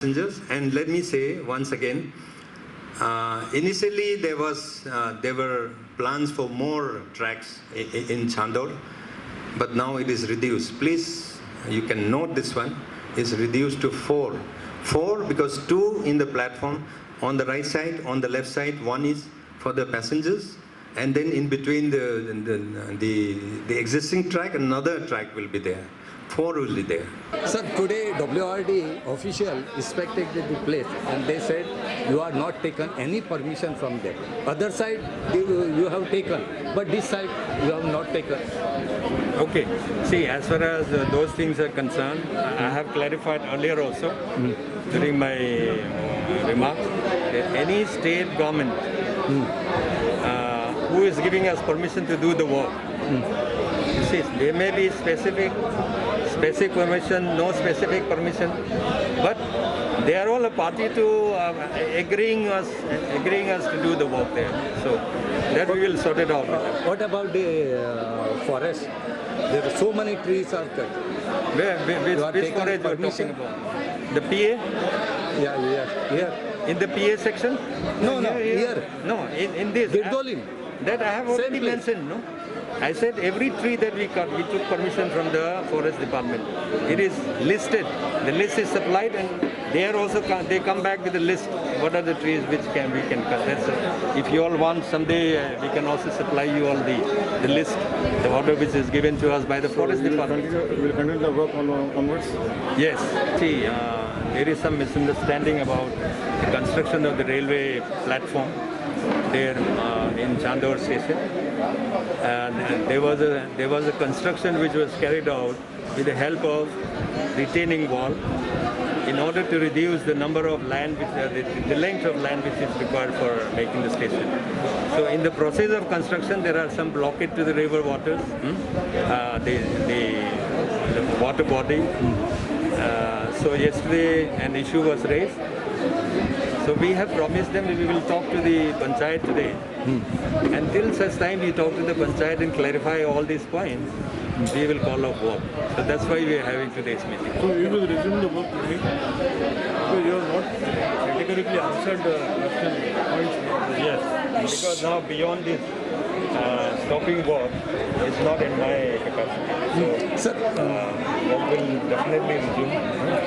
passengers. And let me say once again, initially there were plans for more tracks in Chandor, but now it is reduced. Please, you can note this one is reduced to 4. 4 because 2 in the platform on the right side, on the left side, 1 is for the passengers, and then in between the existing track, another track will be there. 4 will be there. Sir, today WRD official inspected the place and they said you are not taken any permission from them. Other side you have taken, but this side you have not taken. Okay. See, as far as those things are concerned, I have clarified earlier also during my remarks that any state government who is giving us permission to do the work, you see, there may be specific permission, no specific permission, but they are all a party to agreeing us to do the work there. So that we will sort it out. What about the forest? There are so many trees are cut. Which forest you are talking about? The PA? Yeah, here. In the PA section? No, here. No, in this. Girdolin. That I have already mentioned, no? I said every tree that we cut, we took permission from the forest department. It is listed. The list is supplied, and they are also they come back with a list. What are the trees which we can cut? That's it. If you all want someday, we can also supply you all the list, the order which is given to us by the forest department. Will continue the work onwards? Yes. See, there is some misunderstanding about the construction of the railway platform there in Chandor station. And there was a construction which was carried out with the help of retaining wall in order to reduce the number of land, the length of land which is required for making the station. So in the process of construction, there are some blockage to the river waters, the water body. So yesterday an issue was raised. So we have promised them that we will talk to the Panchayat today. Until such time we talk to the Panchayat and clarify all these points, we will call off work. So that's why we are having today's meeting. So you will resume the work today? So you have not categorically answered the question points. Yes, because now beyond this stopping work is not in my capacity. So Sir, work will definitely resume.